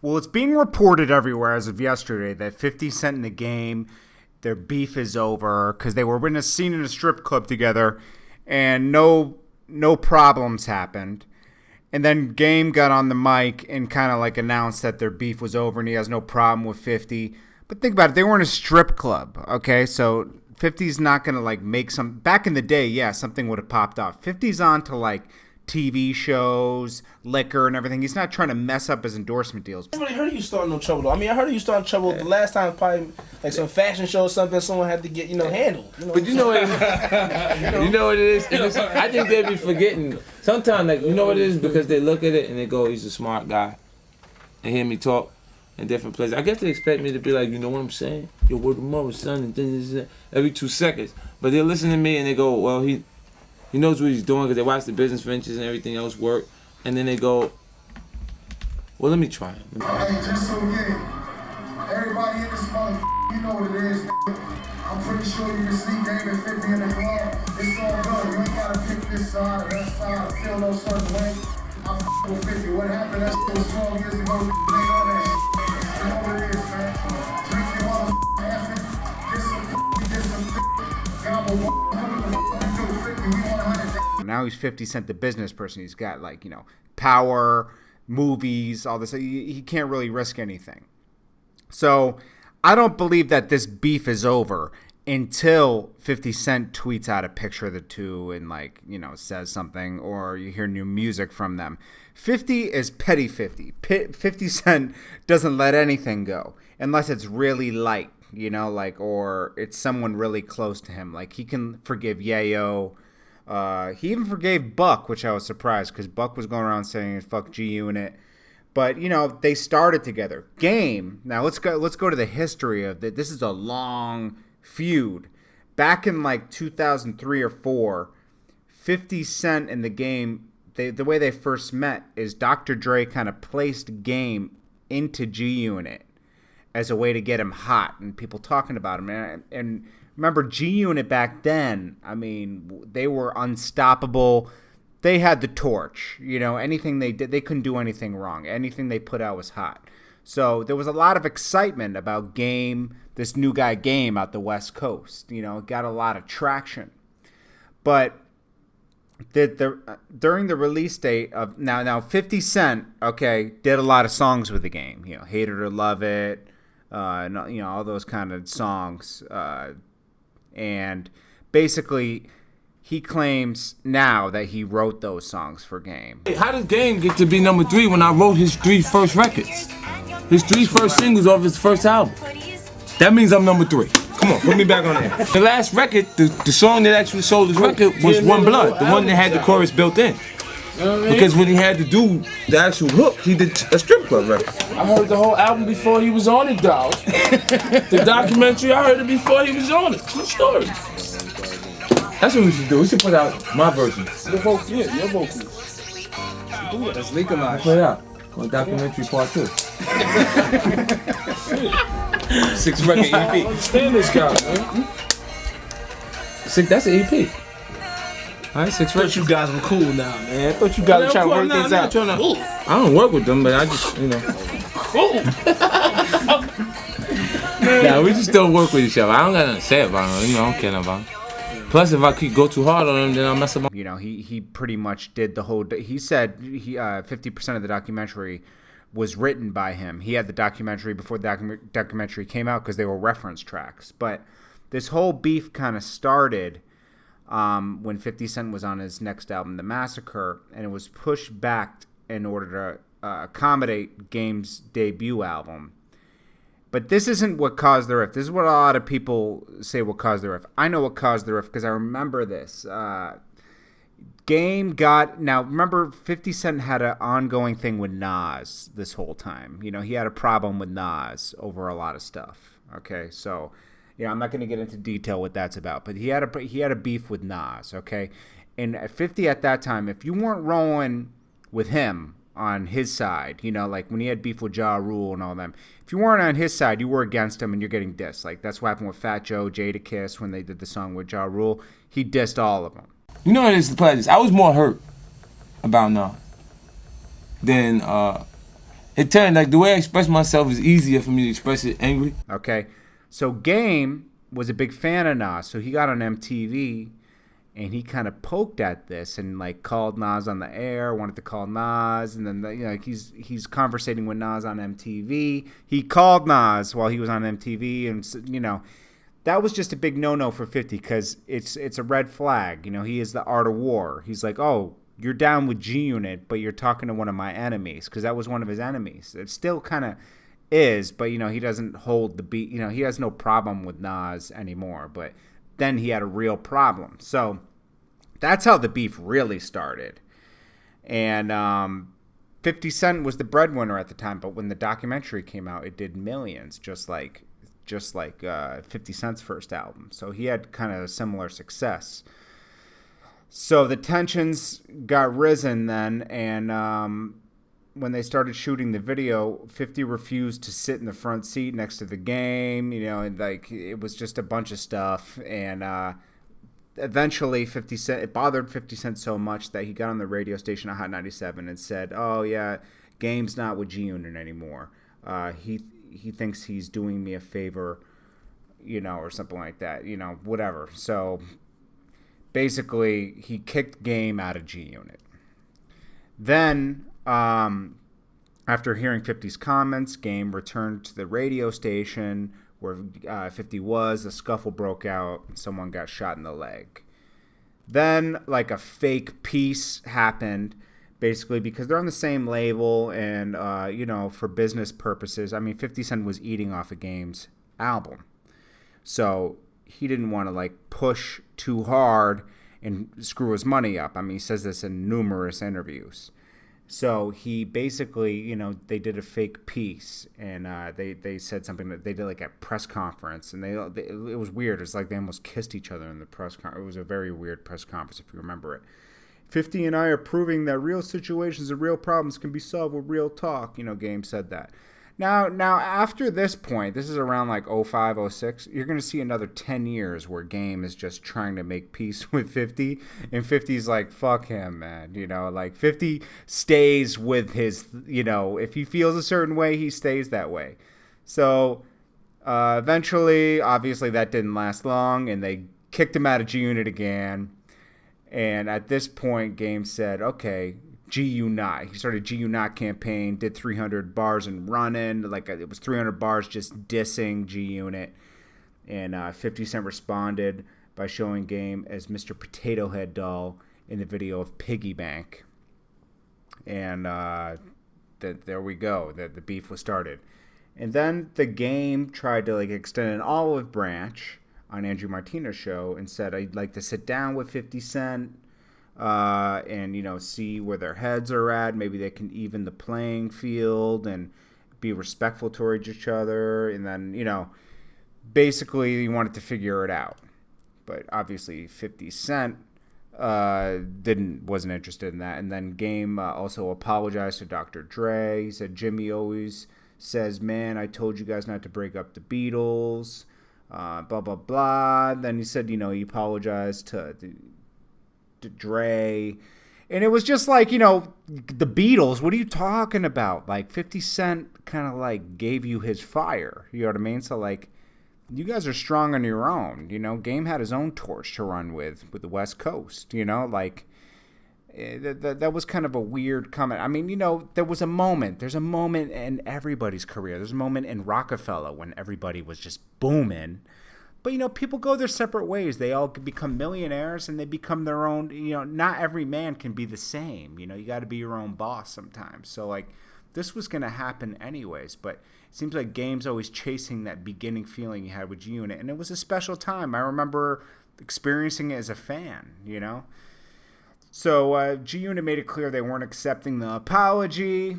Well, it's being reported everywhere as of yesterday that 50 Cent in the Game, their beef is over because they were in a scene in a strip club together, and no problems happened. And then Game got on the mic and kind of like announced that their beef was over and he has no problem with 50. But think about it, they were in a strip club, okay? So 50's not going to like make some, back in the day, yeah, something would have popped off. 50's on to like TV shows, liquor and everything. He's not trying to mess up his endorsement deals. I really heard you starting no trouble though. I mean, I heard you starting trouble the last time, probably like some fashion show or something. Someone had to get handled. But you know what? You know what it is? I think they be forgetting. Sometimes, like you know what it is, because they look at it and they go, "He's a smart guy," and hear me talk in different places. I guess they expect me to be like, you know what I'm saying? Yo, word of mother, son, and then every 2 seconds. But they listen to me and they go, well, he knows what he's doing because they watch the business ventures and everything else work. And then they go, well, let me try it. Hey, just so everybody in this motherfucker, you know what it is. I'm pretty sure you can see Game at 50 in the club. It's all good. You ain't gotta pick this side or that side, feel no certain way. I'm with 50. What happened? That shit was 12 years ago. Ain't on that shit. You know what it is, man. Drink your motherfucking effort. Get some gobble Now he's 50 Cent, the business person. He's got like, power, movies, all this. He can't really risk anything. So I don't believe that this beef is over until 50 Cent tweets out a picture of the two and says something, or you hear new music from them. 50 is petty 50. 50 Cent doesn't let anything go unless it's really light, or it's someone really close to him. Like he can forgive Yayo. He even forgave Buck, which I was surprised because Buck was going around saying fuck GUnit. But they started together. Game. Now let's go to the history of it. This is a long feud. Back in 2003 or 4, 50 Cent and the Game, the way they first met is Dr. Dre kind of placed Game into GUnit as a way to get him hot and people talking about him. And remember GUnit back then, I mean, they were unstoppable. They had the torch. Anything they did, they couldn't do anything wrong. Anything they put out was hot. So there was a lot of excitement about Game, this new guy Game out the West Coast. It got a lot of traction. But during the release date of now 50 Cent, did a lot of songs with the Game. Hate It or Love It, all those kind of songs. And basically, he claims now that he wrote those songs for Game. How does Game get to be number 3 when I wrote his 3 first records? His 3 first singles off his first album. That means I'm number 3. Come on, put me back on there. The last record, the song that actually sold his record was One Blood, the one that had the chorus built in. Because when he had to do the actual hook, he did a strip club record. I heard the whole album before he was on it, dog. The documentary, I heard it before he was on it. True story. That's what we should do. We should put out my version. Your vocals. Yeah, your vocals. That's legalized. Put it out. On documentary part 2. 6 record EP. I understand this guy, man. That's an EP. Alright, 6 I thought you guys were cool now, man. I thought you guys were trying to work things out. I don't work with them, but I just, Cool. Nah, we just don't work with each other. I don't got nothing to say about them. I don't care about them. Plus, if I keep go too hard on them, then I'll mess up. He pretty much did the whole. He said 50% of the documentary was written by him. He had the documentary before the documentary came out because they were reference tracks. But this whole beef kind of started when 50 Cent was on his next album, The Massacre, and it was pushed back in order to accommodate Game's debut album. But this isn't what caused the rift. This is what a lot of people say what caused the rift. I know what caused the rift because I remember this. Game got... Now, remember, 50 Cent had an ongoing thing with Nas this whole time. He had a problem with Nas over a lot of stuff. Okay, so... I'm not going to get into detail what that's about. But he had a beef with Nas, okay? And at 50 at that time, if you weren't rolling with him on his side, like when he had beef with Ja Rule and all them, if you weren't on his side, you were against him and you're getting dissed. Like that's what happened with Fat Joe, Jadakiss when they did the song with Ja Rule. He dissed all of them. You know what it is, the pledges. I was more hurt about Nas than It turned like the way I express myself is easier for me to express it angry. Okay, so Game was a big fan of Nas, so he got on MTV and he kind of poked at this and like called Nas on the air, wanted to call Nas, and then like he's conversating with Nas on MTV. He called Nas while he was on MTV, and that was just a big no-no for 50 because it's a red flag. He is the art of war. He's like, oh, you're down with GUnit, but you're talking to one of my enemies, because that was one of his enemies. It still kind of is, but he doesn't hold the beat. He has no problem with Nas anymore, but then he had a real problem. So that's how the beef really started. And 50 Cent was the breadwinner at the time, but when the documentary came out, it did millions, just like 50 Cent's first album. So he had kind of a similar success. So the tensions got risen then, and when they started shooting the video, 50 refused to sit in the front seat next to the Game, and like it was just a bunch of stuff. And eventually 50 Cent, it bothered 50 Cent so much that he got on the radio station on Hot 97 and said, oh yeah, Game's not with GUnit anymore. He thinks he's doing me a favor, or something like that, whatever. So basically, he kicked Game out of GUnit. Then, after hearing 50's comments, Game returned to the radio station where 50 was. A scuffle broke out, and someone got shot in the leg. Then, like, a fake peace happened, basically, because they're on the same label, and, for business purposes. I mean, 50 Cent was eating off of Game's album. So he didn't want to like push too hard and screw his money up. I mean, he says this in numerous interviews. So he basically, they did a fake piece, and they said something that they did like a press conference, and it was weird. It's like they almost kissed each other in the press conference. It was a very weird press conference, if you remember it. 50 and I are proving that real situations and real problems can be solved with real talk. Game said that. Now, after this point, this is around like 05, 06, you're going to see another 10 years where Game is just trying to make peace with 50, and 50's like, fuck him, man. Like 50 stays with his, if he feels a certain way, he stays that way. So eventually, obviously, that didn't last long, and they kicked him out of GUnit again. And at this point, Game said, okay, GUnit. He started GUnit campaign, did 300 bars and running. Like it was 300 bars just dissing GUnit. And 50 Cent responded by showing Game as Mr. Potato Head Doll in the video of Piggy Bank. And there we go. The beef was started. And then the Game tried to like extend an olive branch on Andrew Martinez's show and said, I'd like to sit down with 50 Cent and, see where their heads are at. Maybe they can even the playing field and be respectful towards each other. And then, basically he wanted to figure it out. But obviously 50 Cent wasn't interested in that. And then Game also apologized to Dr. Dre. He said, Jimmy always says, man, I told you guys not to break up the Beatles. Blah, blah, blah. Then he said, he apologized to Dre. And it was just like, the Beatles, what are you talking about? Like, 50 Cent kind of, like, gave you his fire. You know what I mean? So, like, you guys are strong on your own. Game had his own torch to run with the West Coast. Like, that was kind of a weird comment. I mean, there was a moment. There's a moment in everybody's career. There's a moment in Rockefeller when everybody was just booming. But, people go their separate ways. They all become millionaires and they become their own. Not every man can be the same. You got to be your own boss sometimes. So, like, this was going to happen anyways. But it seems like Game's always chasing that beginning feeling you had with GUnit. And it was a special time. I remember experiencing it as a fan, So GUnit made it clear they weren't accepting the apology.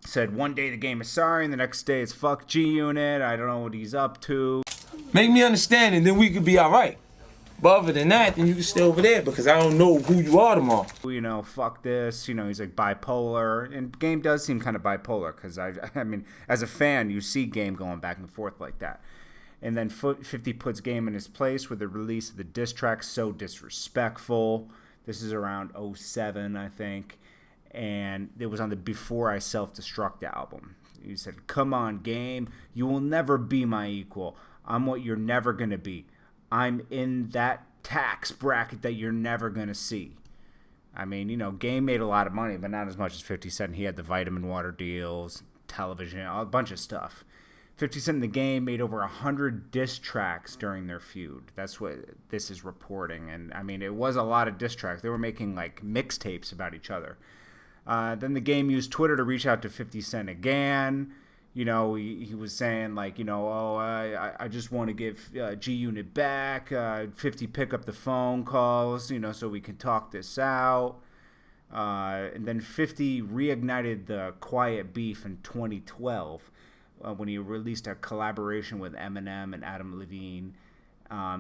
Said one day the Game is sorry, and the next day it's fuck GUnit. I don't know what he's up to. Make me understand, and then we could be all right. But other than that, then you can stay over there because I don't know who you are tomorrow. Fuck this. He's like bipolar. And Game does seem kind of bipolar because, I mean, as a fan, you see Game going back and forth like that. And then 50 puts Game in his place with the release of the diss track, So Disrespectful. This is around 07, I think. and it was on the Before I Self-Destruct album. He said, "Come on, game, you will never be my equal. I'm what you're never going to be. I'm in that tax bracket that you're never going to see." I mean, Game made a lot of money, but not as much as 50 Cent. He had the vitamin water deals, television, a bunch of stuff. 50 Cent and the Game made over 100 diss tracks during their feud. That's what this is reporting. And, I mean, it was a lot of diss tracks. They were making, like, mixtapes about each other. Then the Game used Twitter to reach out to 50 Cent again. He was saying, like, I just want to give GUnit back. 50, pick up the phone calls, so we can talk this out. And then 50 reignited the quiet beef in 2012 when he released a collaboration with Eminem and Adam Levine.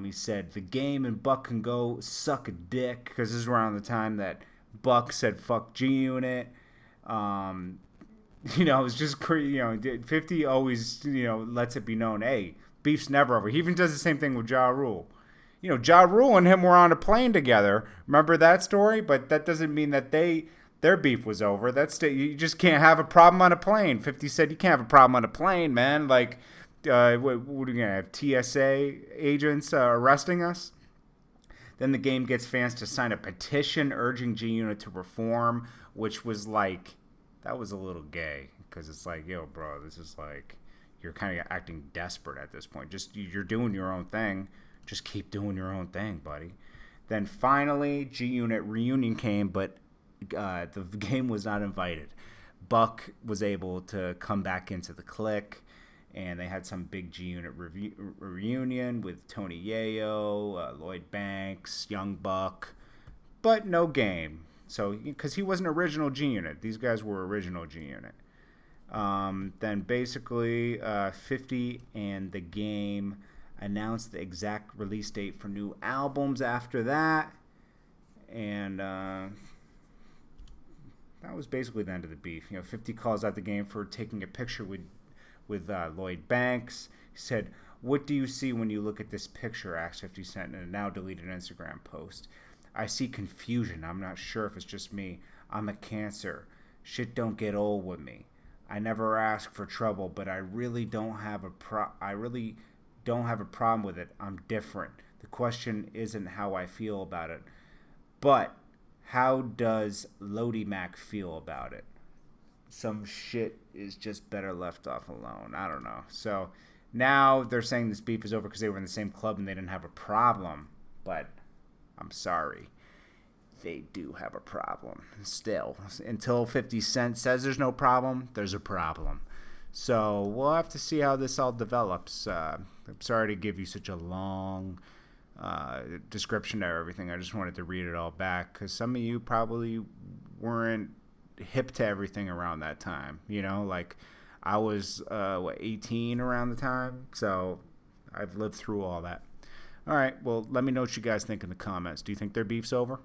He said, "The Game and Buck can go suck a dick," because this is around the time that Buck said fuck GUnit. It's just crazy. 50 always, lets it be known, hey, beef's never over. He even does the same thing with Ja Rule. Ja Rule and him were on a plane together. Remember that story? But that doesn't mean that their beef was over. You just can't have a problem on a plane. 50 said you can't have a problem on a plane, man. Like, what are you going to have, TSA agents arresting us? Then the Game gets fans to sign a petition urging GUnit to reform, which was like, that was a little gay, because it's like, yo, bro, this is like, you're kind of acting desperate at this point. Just, you're doing your own thing. Just keep doing your own thing, buddy. Then finally, GUnit Reunion came, but the Game was not invited. Buck was able to come back into the clique, and they had some big GUnit reunion with Tony Yayo, Lloyd Banks, Young Buck, but no Game. So, because he wasn't original GUnit. These guys were original GUnit. Then basically, 50 and the Game announced the exact release date for new albums after that. And that was basically the end of the beef. 50 calls out the Game for taking a picture with Lloyd Banks. He said, "What do you see when you look at this picture?" asked 50 Cent in a now deleted Instagram post. "I see confusion. I'm not sure if it's just me. I'm a cancer. Shit don't get old with me. I never ask for trouble, but I really don't have a problem with it. I'm different. The question isn't how I feel about it, but how does Lodi Mac feel about it? Some shit is just better left off alone." I don't know. So now they're saying this beef is over because they were in the same club and they didn't have a problem. But I'm sorry, they do have a problem still. Until 50 Cent says there's no problem, there's a problem. So we'll have to see how this all develops. I'm sorry to give you such a long description of everything. I just wanted to read it all back because some of you probably weren't hip to everything around that time. Like I was 18 around the time, so I've lived through all that. All right, well, let me know what you guys think in the comments. Do you think their beef's over?